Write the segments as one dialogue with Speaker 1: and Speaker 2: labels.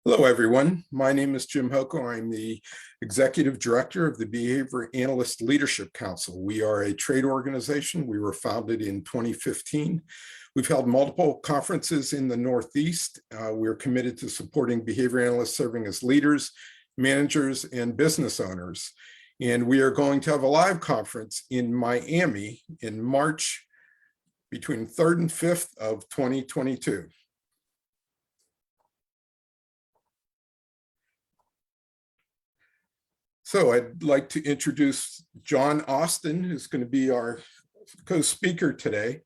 Speaker 1: Hello, everyone. My name is Jim Hoko. I'm the Executive Director of the Behavior Analyst Leadership Council. We are a trade organization. We were founded in 2015. We've held multiple conferences in the Northeast. We're committed to supporting behavior analysts serving as leaders, managers, and business owners. And we are going to have a live conference in Miami in March between 3rd and 5th of 2022. So I'd like to introduce John Austin, who's going to be our co-speaker today.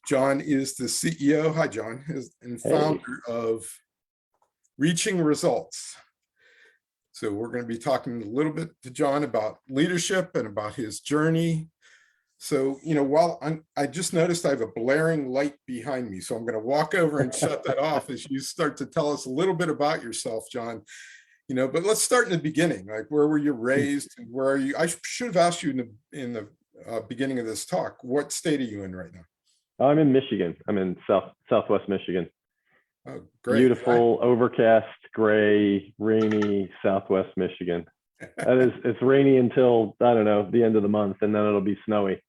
Speaker 1: John is the CEO, hi John, and founder of Reaching Results. So we're going to be talking a little bit to John about leadership and about his journey. So, while I just noticed I have a blaring light behind me, so I'm going to walk over and shut that off as you start to tell us a little bit about yourself, John. But let's start in the beginning. Like, where were you raised? And where are you? I should have asked you in the beginning of this talk. What state are you in right now?
Speaker 2: I'm in Michigan. I'm in Southwest Michigan.
Speaker 1: Oh, great!
Speaker 2: Beautiful, overcast, gray, rainy Southwest Michigan. It's rainy until I don't know the end of the month, and then it'll be snowy.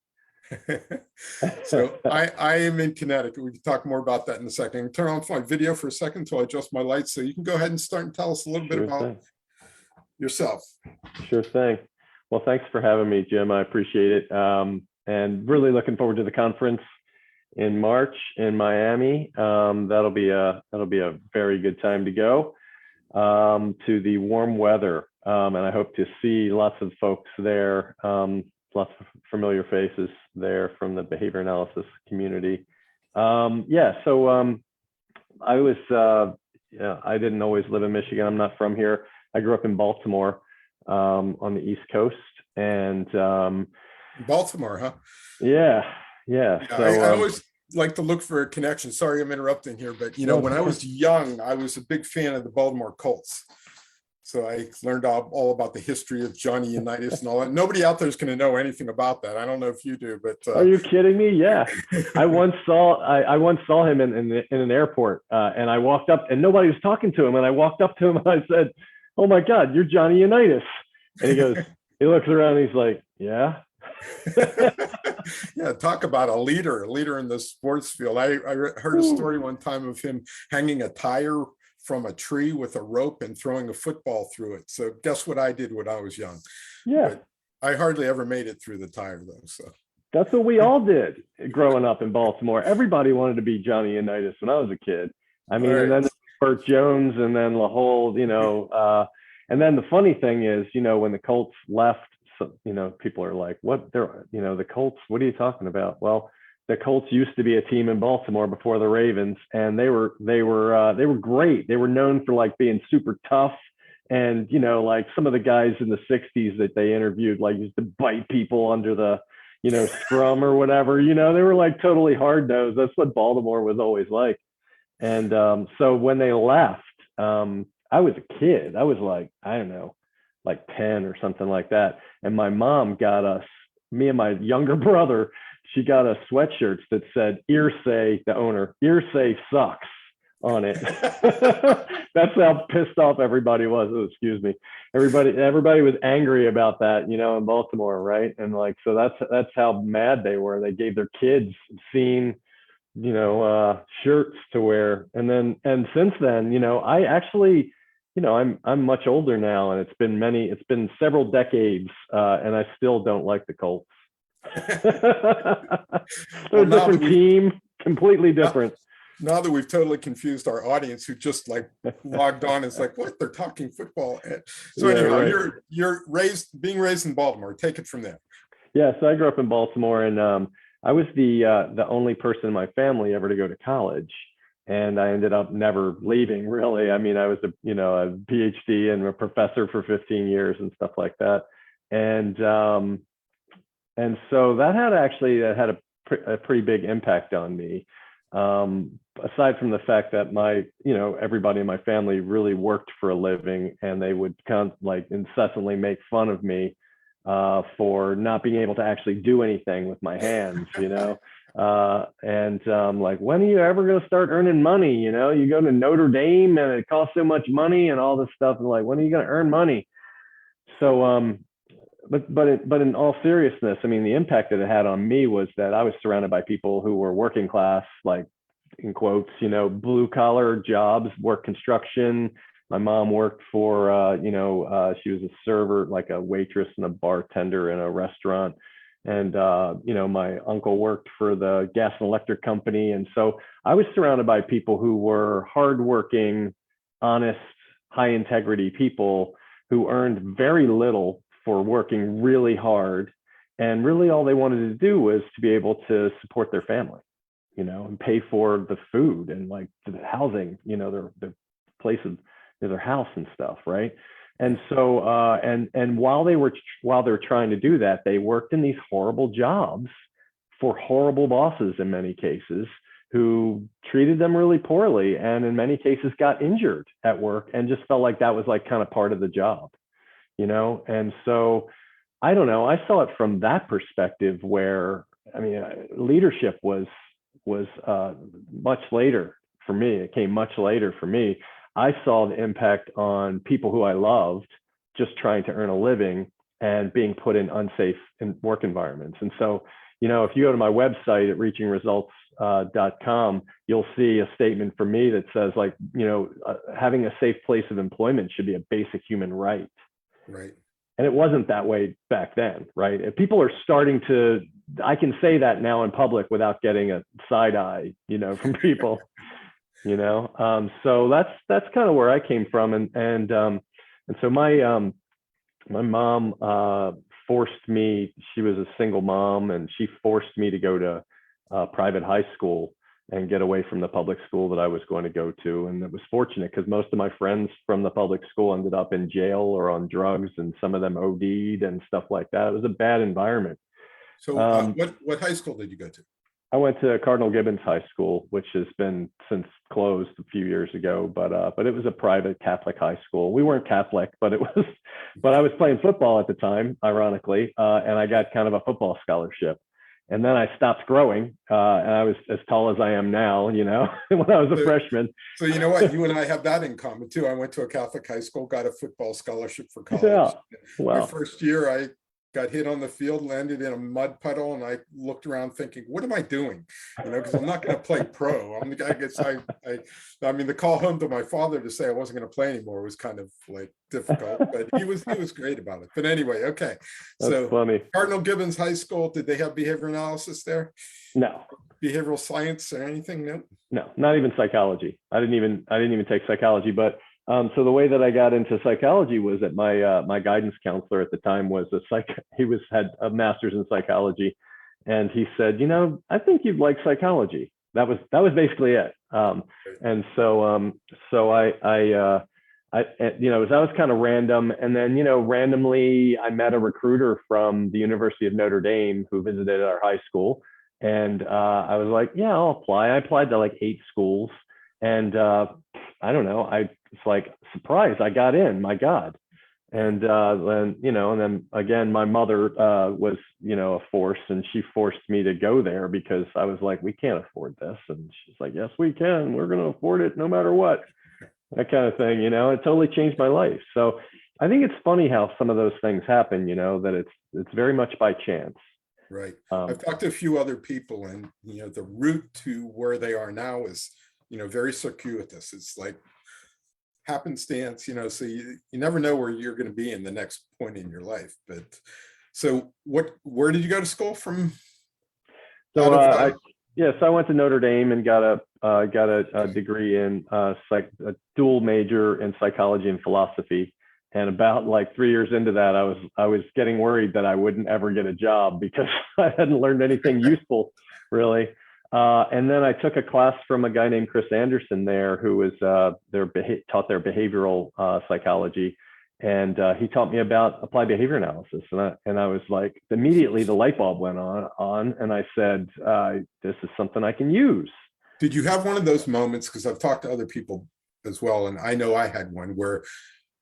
Speaker 1: So I am in Connecticut. We can talk more about that in a second. Turn off my video for a second until I adjust my lights, so you can go ahead and start and tell us a little bit about yourself.
Speaker 2: Sure thing. Well, thanks for having me, Jim. I appreciate it, and really looking forward to the conference in March in Miami. That'll be a very good time to go to the warm weather, and I hope to see lots of folks there. Lots of familiar faces there from the behavior analysis community. So I was, I didn't always live in Michigan. I'm not from here. I grew up in Baltimore on the East Coast. And
Speaker 1: Baltimore, huh?
Speaker 2: Yeah.
Speaker 1: So, I always like to look for a connection. Sorry, I'm interrupting here, but when I was young, I was a big fan of the Baltimore Colts. So I learned all about the history of Johnny Unitas and all that. Nobody out there is going to know anything about that. I don't know if you do, but
Speaker 2: are you kidding me? Yeah, I once saw him in an airport, and I walked up, and nobody was talking to him, and I walked up to him and I said, "Oh my God, you're Johnny Unitas!" And he goes, he looks around, and he's like, "Yeah."
Speaker 1: Yeah, talk about a leader in the sports field. I heard a story one time of him hanging a tire from a tree with a rope and throwing a football through it. So guess what I did when I was young?
Speaker 2: Yeah.
Speaker 1: But I hardly ever made it through the tire though. So
Speaker 2: that's what we all did growing up in Baltimore. Everybody wanted to be Johnny Unitas when I was a kid. I mean, right. And then Burt Jones, and then the whole, and then the funny thing is, when the Colts left, people are like, what? The Colts, what are you talking about? Well, the Colts used to be a team in Baltimore before the Ravens, and they were great. They were known for like being super tough, and like some of the guys in the '60s that they interviewed like used to bite people under the scrum or whatever. They were like totally hard nosed. That's what Baltimore was always like. And so when they left, I was a kid. I was like, I don't know, like 10 or something like that. And my mom got us, me and my younger brother, she got us sweatshirts that said Irsay, the owner, Irsay sucks on it. That's how pissed off everybody was. Oh, excuse me. Everybody was angry about that, in Baltimore, right? And like, so that's how mad they were. They gave their kids obscene, shirts to wear. And since then, I actually, I'm much older now, and it's been several decades, and I still don't like the Colts. Well, a different team, completely different.
Speaker 1: Now that we've totally confused our audience, who just like logged on, it's like, what, they're talking football. So yeah, anyhow, right. You're being raised in Baltimore. Take it from there.
Speaker 2: Yeah, so I grew up in Baltimore, and I was the only person in my family ever to go to college, and I ended up never leaving. Really, I mean, I was a PhD and a professor for 15 years and stuff like that, and so that had a pretty big impact on me. Aside from the fact that everybody in my family really worked for a living, and they would like incessantly make fun of me for not being able to actually do anything with my hands, Like, when are you ever going to start earning money? You know, you go to Notre Dame and it costs so much money and all this stuff. And like, when are you going to earn money? So, but in all seriousness, I mean, the impact that it had on me was that I was surrounded by people who were working class, like, in quotes, you know, blue collar jobs, work construction. My mom worked for, she was a server, like a waitress and a bartender in a restaurant. And, my uncle worked for the gas and electric company. And so I was surrounded by people who were hardworking, honest, high integrity people who earned very little for working really hard. And really all they wanted to do was to be able to support their family, you know, and pay for the food and like the housing, you know, their place of their house and stuff, right? And so and while they're trying to do that, they worked in these horrible jobs for horrible bosses in many cases, who treated them really poorly and in many cases got injured at work and just felt like that was like kind of part of the job, you know? And so I don't know, I saw it from that perspective where, I mean, leadership was much later for me. It came much later for me. I saw the impact on people who I loved just trying to earn a living and being put in unsafe work environments. And so, you know, if you go to my website at reachingresults.com, you'll see a statement from me that says, like, you know, having a safe place of employment should be a basic human right.
Speaker 1: Right.
Speaker 2: And it wasn't that way back then, right? If people are starting to, I can say that now in public without getting a side eye, you know, from people, you know? So that's kind of where I came from. And so my mom forced me, she was a single mom, and she forced me to go to private high school and get away from the public school that I was going to go to. And it was fortunate because most of my friends from the public school ended up in jail or on drugs, and some of them OD'd and stuff like that. It was a bad environment.
Speaker 1: So what high school did you go to?
Speaker 2: I went to Cardinal Gibbons High School, which has been since closed a few years ago, but it was a private Catholic high school. We weren't Catholic, but it was, but I was playing football at the time, ironically, and I got kind of a football scholarship. And then I stopped growing, and I was as tall as I am now, you know, when I was a freshman.
Speaker 1: So you know what? You and I have that in common too. I went to a Catholic high school, got a football scholarship for college.
Speaker 2: Yeah. Wow.
Speaker 1: My first year, I got hit on the field, landed in a mud puddle, and I looked around thinking, what am I doing? You know, because I'm not going to play pro. I mean, the call home to my father to say I wasn't going to play anymore was kind of like difficult, but he was great about it. But anyway, okay.
Speaker 2: That's funny.
Speaker 1: Cardinal Gibbons High School, did they have behavioral analysis there?
Speaker 2: No.
Speaker 1: Behavioral science or anything?
Speaker 2: No, not even psychology. I didn't even take psychology, but so the way that I got into psychology was that my guidance counselor at the time was had a master's in psychology, and he said, you know, I think you'd like psychology. That was basically it. And so I you know, that was kind of random. And then, you know, randomly I met a recruiter from the University of Notre Dame who visited our high school, and I was like, yeah, I'll apply. I applied to like 8 schools, and I don't know, I was like surprised I got in, my God. And then, you know, and then again, my mother was, you know, a force, and she forced me to go there because I was like, we can't afford this. And she's like, yes, we can. We're going to afford it no matter what. That kind of thing, you know. It totally changed my life. So I think it's funny how some of those things happen, you know, that it's very much by chance.
Speaker 1: Right. I've talked to a few other people, and, you know, the route to where they are now is, you know, very circuitous. It's like happenstance, you know, so you never know where you're going to be in the next point in your life. But so where did you go to school from?
Speaker 2: So I went to Notre Dame and got a degree in a dual major in psychology and philosophy. And about like 3 years into that, I was getting worried that I wouldn't ever get a job because I hadn't learned anything useful, really. And then I took a class from a guy named Chris Anderson there, who was taught their behavioral psychology, and he taught me about applied behavior analysis. And I was like, immediately the light bulb went on, and I said, this is something I can use.
Speaker 1: Did you have one of those moments? Because I've talked to other people as well, and I know I had one where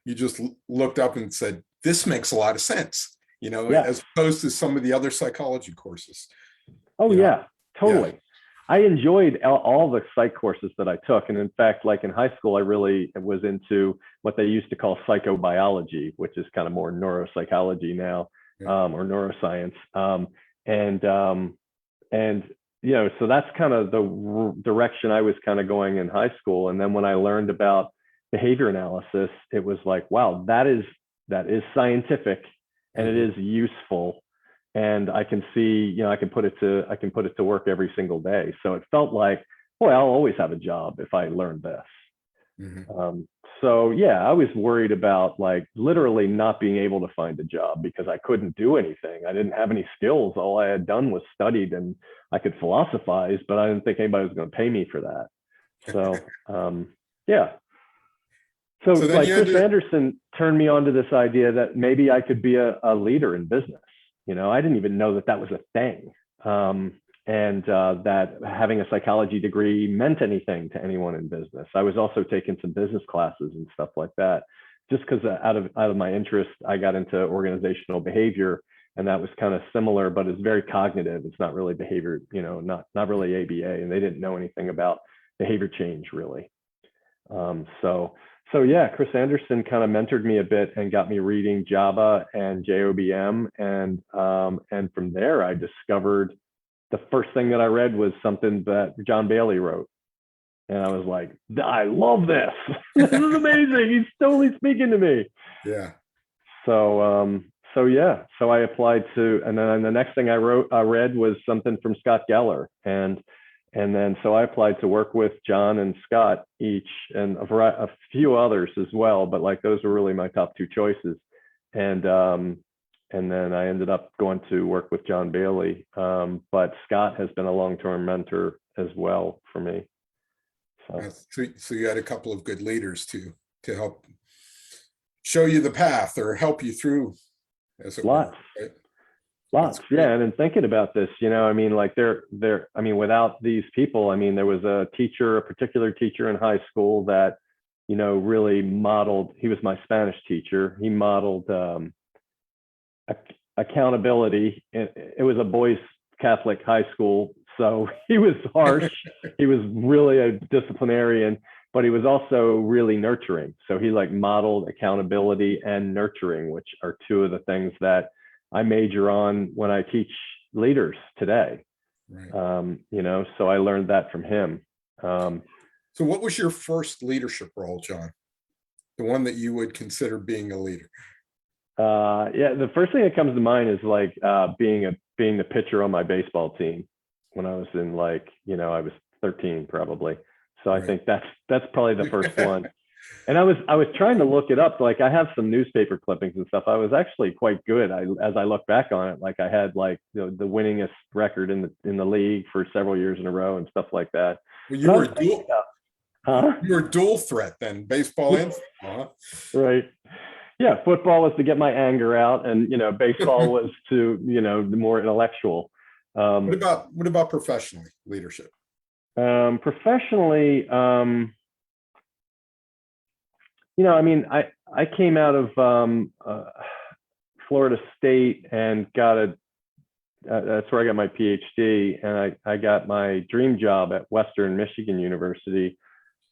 Speaker 1: you just looked up and said, this makes a lot of sense, you know, as opposed to some of the other psychology courses.
Speaker 2: Oh, yeah, totally. I enjoyed all the psych courses that I took. And in fact, like in high school, I really was into what they used to call psychobiology, which is kind of more neuropsychology now, or neuroscience. And, you know, so that's kind of the direction I was kind of going in high school. And then when I learned about behavior analysis, it was like, wow, that is scientific and it is useful. And I can see, you know, I can put it to work every single day. So it felt like, boy, I'll always have a job if I learned this. So yeah, I was worried about like literally not being able to find a job because I couldn't do anything. I didn't have any skills. All I had done was studied, and I could philosophize, but I didn't think anybody was going to pay me for that. So yeah. So like Chris Anderson turned me on to this idea that maybe I could be a leader in business. You know, I didn't even know that was a thing. And that having a psychology degree meant anything to anyone in business. I was also taking some business classes and stuff like that, just because out of my interest, I got into organizational behavior, and that was kind of similar, but it's very cognitive. It's not really behavior, you know, not really ABA, and they didn't know anything about behavior change really. So yeah, Chris Anderson kind of mentored me a bit and got me reading Java and JOBM, and from there I discovered the first thing that I read was something that John Bailey wrote. And I was like, I love this. This is amazing. He's totally speaking to me.
Speaker 1: Yeah.
Speaker 2: So yeah, so I applied to, and then the next thing I read was something from Scott Geller. And then, so I applied to work with John and Scott each, and a few others as well, but like those were really my top two choices. And then I ended up going to work with John Bailey. But Scott has been a long-term mentor as well for me.
Speaker 1: So you had a couple of good leaders to help show you the path or help you through, as it were, right?
Speaker 2: Lots. Yeah. And in thinking about this, you know, I mean, like I mean, without these people, I mean, there was a particular teacher in high school that, you know, really modeled, he was my Spanish teacher. He modeled, accountability. It was a boys Catholic high school, so he was harsh. He was really a disciplinarian, but he was also really nurturing. So he like modeled accountability and nurturing, which are two of the things that I major on when I teach leaders today. Right. You know, so I learned that from him.
Speaker 1: So what was your first leadership role, John? The one that you would consider being a leader?
Speaker 2: Yeah, the first thing that comes to mind is like being the pitcher on my baseball team when I was in, like, you know, I was 13 probably. So right. I think that's probably the first one. And I was trying to look it up. Like I have some newspaper clippings and stuff. I was actually quite good. As I look back on it, like I had like the winningest record in the league for several years in a row and stuff like that.
Speaker 1: Well, you were dual threat then, baseball and football.
Speaker 2: Right. Yeah, football was to get my anger out, and you know, baseball was to, you know, the more intellectual.
Speaker 1: What about professionally, leadership?
Speaker 2: Professionally, you know, I mean, I came out of Florida State and got that's where I got my PhD, and I got my dream job at Western Michigan University.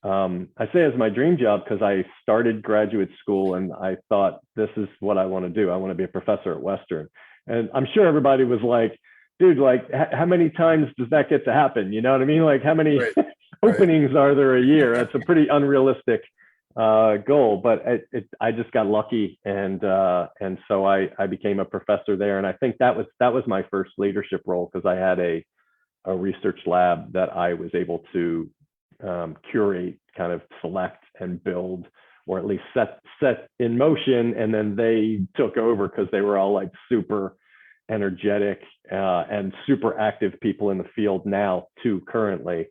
Speaker 2: I say it's my dream job because I started graduate school and I thought, this is what I want to do. I want to be a professor at Western. And I'm sure everybody was like, dude, like how many times does that get to happen? You know what I mean? Like how many openings are there a year? That's a pretty unrealistic goal, but I just got lucky. And so I became a professor there. And I think that was my first leadership role, because I had a research lab that I was able to curate, kind of select and build, or at least set in motion, and then they took over because they were all like super energetic and super active people in the field now too currently,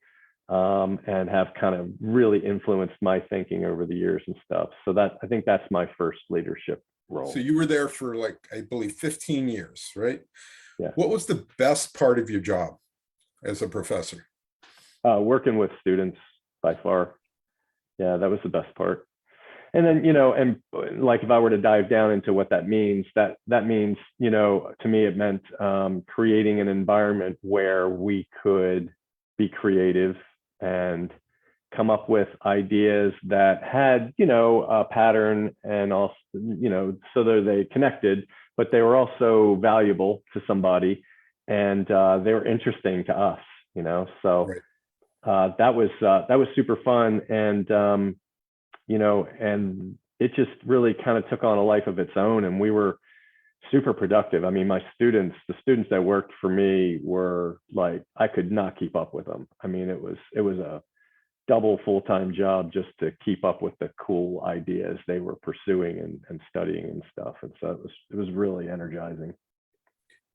Speaker 2: and have kind of really influenced my thinking over the years and stuff. So I think that's my first leadership role.
Speaker 1: So you were there for, like, I believe 15 years, right?
Speaker 2: Yeah.
Speaker 1: What was the best part of your job as a professor?
Speaker 2: Working with students, by far. Yeah, that was the best part. And then, and like if I were to dive down into what that means, that means, to me, it meant creating an environment where we could be creative and come up with ideas that had, a pattern, and also, so that they connected, but they were also valuable to somebody, and they were interesting to us, so
Speaker 1: Right.
Speaker 2: that was super fun. And and it just really kind of took on a life of its own, and we were super productive. I mean, the students that worked for me were like, I could not keep up with them. I mean, it was a double full-time job just to keep up with the cool ideas they were pursuing and studying and stuff. And so it was really energizing.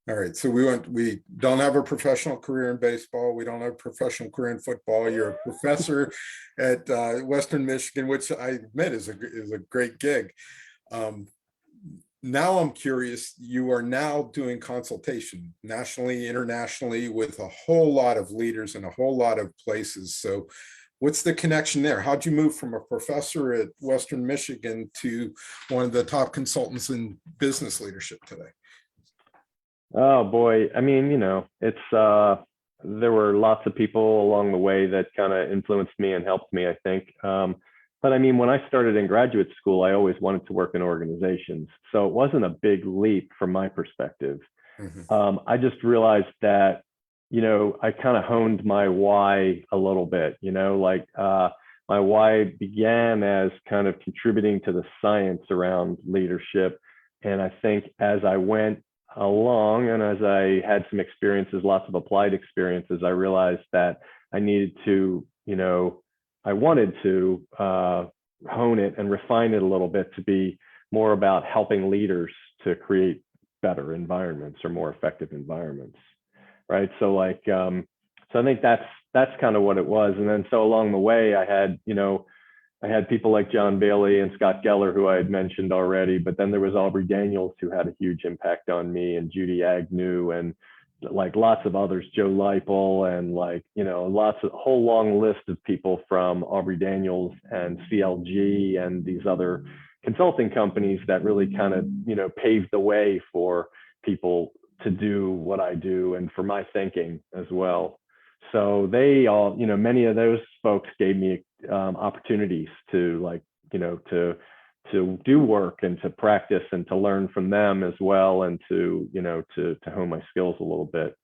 Speaker 1: All right. So we don't have a professional career in baseball. We don't have a professional career in football. You're a professor at Western Michigan, which I admit is a great gig. Now I'm curious, you are now doing consultation nationally, internationally, with a whole lot of leaders in a whole lot of places. So what's the connection there? How'd you move from a professor at Western Michigan to one of the top consultants in business leadership today?
Speaker 2: Oh boy. I mean, it's there were lots of people along the way that kind of influenced me and helped me, I think. But I mean, when I started in graduate school, I always wanted to work in organizations. So it wasn't a big leap from my perspective. I just realized that, I kind of honed my why a little bit, my why began as kind of contributing to the science around leadership. And I think as I went along and as I had some experiences, lots of applied experiences, I realized that I needed to, I wanted to hone it and refine it a little bit to be more about helping leaders to create better environments or more effective environments, right? So so I think that's kind of what it was. And then so along the way, I had people like John Bailey and Scott Geller, who I had mentioned already, but then there was Aubrey Daniels, who had a huge impact on me, and Judy Agnew, and like lots of others, Joe Leipel, and a whole long list of people from Aubrey Daniels and CLG and these other consulting companies that really kind of, paved the way for people to do what I do and for my thinking as well. So they all, many of those folks gave me opportunities to to do work and to practice and to learn from them as well, and to hone my skills a little bit.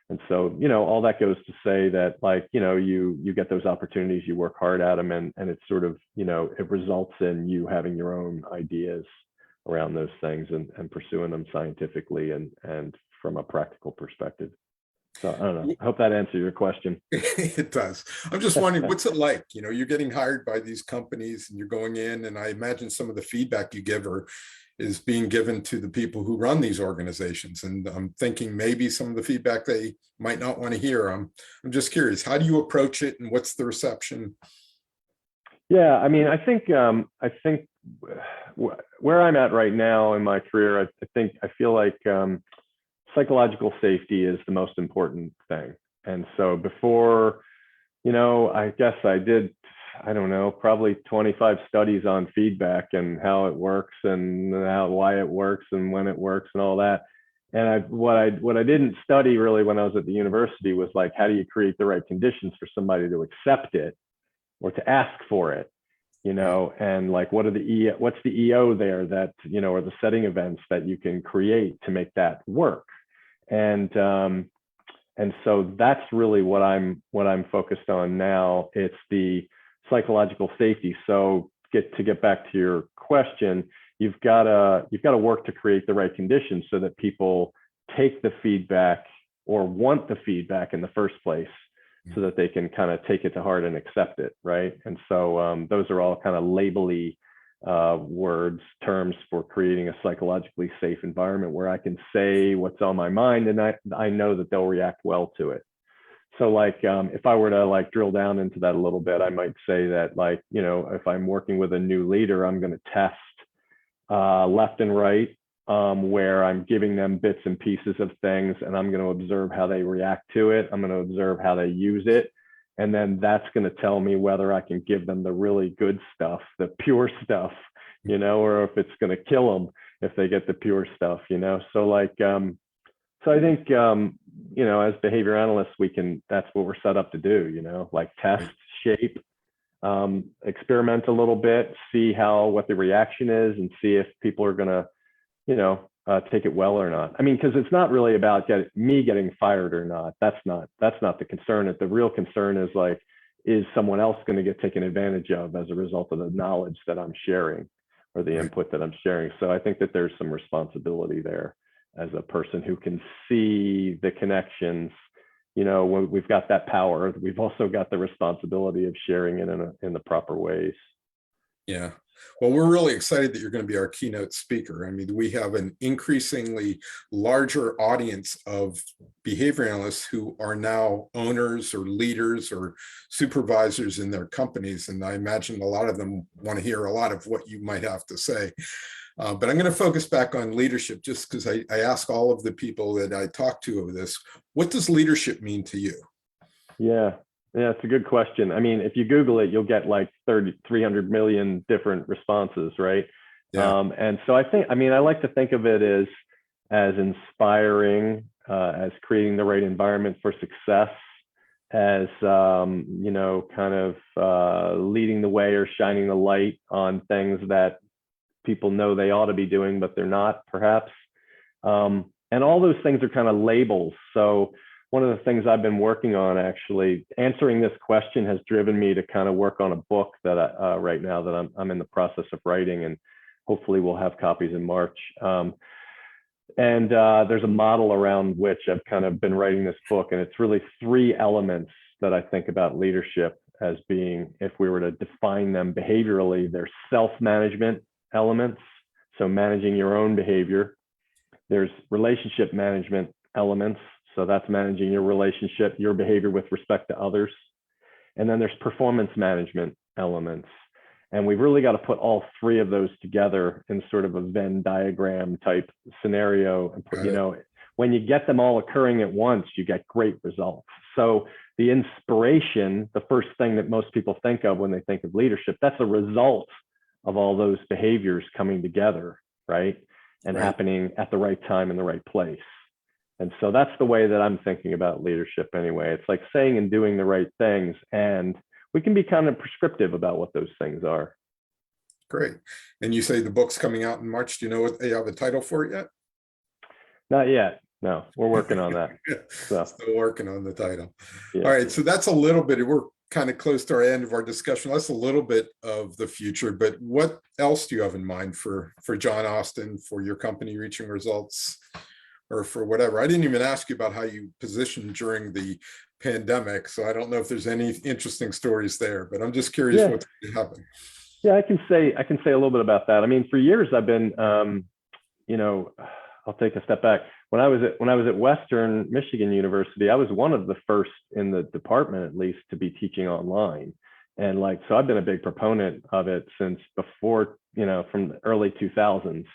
Speaker 2: And so, all that goes to say that you get those opportunities, you work hard at them, and it's sort of, it results in you having your own ideas around those things and pursuing them scientifically and from a practical perspective. So I don't know. I hope that answers your question.
Speaker 1: It does. I'm just wondering, what's it like? You're getting hired by these companies and you're going in, and I imagine some of the feedback you give is being given to the people who run these organizations. And I'm thinking maybe some of the feedback they might not want to hear. I'm just curious, how do you approach it and what's the reception?
Speaker 2: Yeah, I mean, I think where I'm at right now in my career, I feel like psychological safety is the most important thing. And so before, I guess I did, I don't know, probably 25 studies on feedback and how it works and why it works and when it works and all that. And what I didn't study really when I was at the university was like, how do you create the right conditions for somebody to accept it or to ask for it? And like, what's the EO there that, or the setting events that you can create to make that work? And so that's really what I'm focused on now. It's the psychological safety. So to get back to your question, you've got to work to create the right conditions so that people take the feedback or want the feedback in the first place, so that they can kind of take it to heart and accept it, right? And so those are all kind of labely words, terms for creating a psychologically safe environment where I can say what's on my mind, and I know that they'll react well to it. So if I were to drill down into that a little bit, I might say that if I'm working with a new leader, I'm going to test left and right, where I'm giving them bits and pieces of things, and I'm going to observe how they react to it. I'm going to observe how they use it. And then that's going to tell me whether I can give them the really good stuff, the pure stuff, or if it's going to kill them if they get the pure stuff, So so I think, as behavior analysts, that's what we're set up to do, like test, shape, experiment a little bit, see what the reaction is, and see if people are going to, take it well or not. I mean, because it's not really about me getting fired or not. That's not the concern. The real concern is is someone else going to get taken advantage of as a result of the knowledge that I'm sharing or the input that I'm sharing? So I think that there's some responsibility there as a person who can see the connections. When we've got that power, we've also got the responsibility of sharing it in the proper ways.
Speaker 1: Yeah. Well, we're really excited that you're going to be our keynote speaker. I mean, we have an increasingly larger audience of behavior analysts who are now owners or leaders or supervisors in their companies. And I imagine a lot of them want to hear a lot of what you might have to say. But I'm going to focus back on leadership just because I ask all of the people that I talk to over this, what does leadership mean to you?
Speaker 2: Yeah, it's a good question. I mean, if you Google it, you'll get 300 million different responses, right?
Speaker 1: Yeah.
Speaker 2: And so I like to think of it as inspiring, as creating the right environment for success, as, kind of leading the way or shining the light on things that people know they ought to be doing, but they're not, perhaps. And all those things are kind of labels. So one of the things I've been working on, actually, answering this question has driven me to kind of work on a book that right now that I'm in the process of writing, and hopefully we'll have copies in March. And there's a model around which I've kind of been writing this book, and it's really 3 elements that I think about leadership as being, if we were to define them behaviorally, they're self-management elements, so managing your own behavior. There's relationship management elements, so that's managing your relationship, your behavior with respect to others. And then there's performance management elements. And we've really got to put all 3 of those together in sort of a Venn diagram type scenario. And put, when you get them all occurring at once, you get great results. So the inspiration, the first thing that most people think of when they think of leadership, that's a result of all those behaviors coming together, right? And happening at the right time in the right place. And so that's the way that I'm thinking about leadership anyway. It's like saying and doing the right things, and we can be kind of prescriptive about what those things are.
Speaker 1: Great. And you say the book's coming out in March. Do you know what they have a title for it yet?
Speaker 2: Not yet. No, we're working on that.
Speaker 1: So. Still working on the title. Yeah. All right. So that's a little bit, we're kind of close to our end of our discussion. That's a little bit of the future, but what else do you have in mind for John Austin, for your company reaching results, or for whatever? I didn't even ask you about how you positioned during the pandemic, so I don't know if there's any interesting stories there, but I'm just curious what's happening.
Speaker 2: Yeah, I can say a little bit about that. I mean, for years I've been, I'll take a step back. When I was at Western Michigan University, I was one of the first in the department, at least, to be teaching online. And so I've been a big proponent of it since before, from the early 2000s.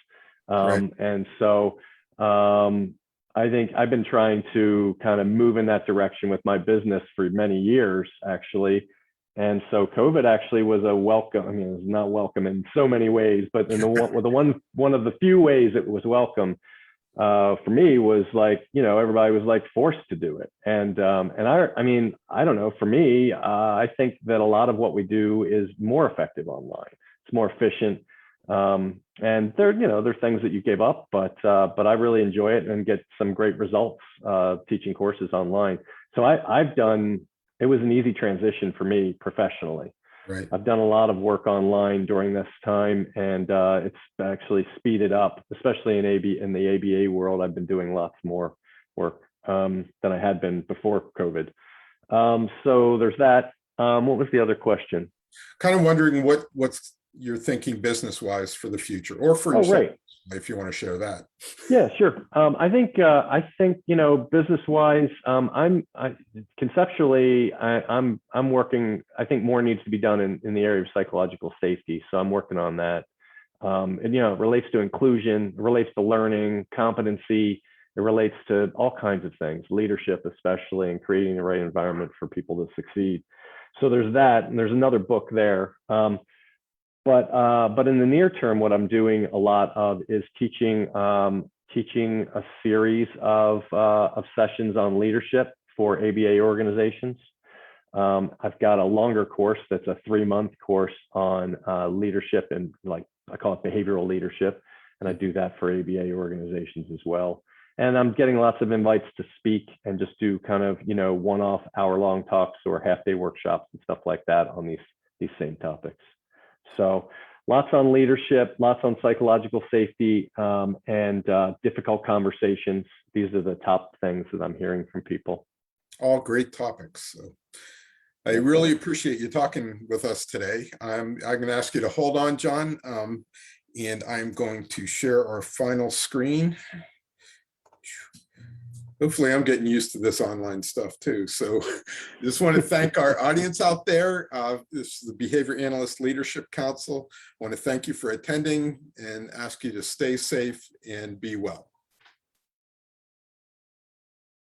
Speaker 2: And so I think I've been trying to kind of move in that direction with my business for many years, actually. And so COVID actually was a welcome. I mean, it was not welcome in so many ways, but in one of the few ways it was welcome for me was everybody was forced to do it. And I mean, I don't know, for me, I think that a lot of what we do is more effective online. It's more efficient. And there's things that you give up, but I really enjoy it and get some great results teaching courses online. So it was an easy transition for me professionally.
Speaker 1: Right.
Speaker 2: I've done a lot of work online during this time, and it's actually speeded up, especially in the ABA world. I've been doing lots more work than I had been before COVID. So there's that. What was the other question?
Speaker 1: Kind of wondering what's you're thinking business-wise for the future, or for yourself, if you want to share that.
Speaker 2: Yeah, sure. I think business-wise, conceptually, I'm working. I think more needs to be done in the area of psychological safety. So I'm working on that. And it relates to inclusion, it relates to learning, competency, It relates to all kinds of things, leadership especially, and creating the right environment for people to succeed. So there's that, and there's another book there. But in the near term, what I'm doing a lot of is teaching a series of sessions on leadership for ABA organizations. I've got a longer course that's a 3-month course on leadership, and like I call it behavioral leadership, and I do that for ABA organizations as well. And I'm getting lots of invites to speak and just do kind of, you know, one-off hour-long talks or half-day workshops and stuff like that on these same topics. So lots on leadership, lots on psychological safety, and difficult conversations. These are the top things that I'm hearing from people.
Speaker 1: All great topics. So I really appreciate you talking with us today. I'm going to ask you to hold on, John, and I'm going to share our final screen. Hopefully I'm getting used to this online stuff too. So just want to thank our audience out there. This is the Behavior Analyst Leadership Council. I want to thank you for attending and ask you to stay safe and be well.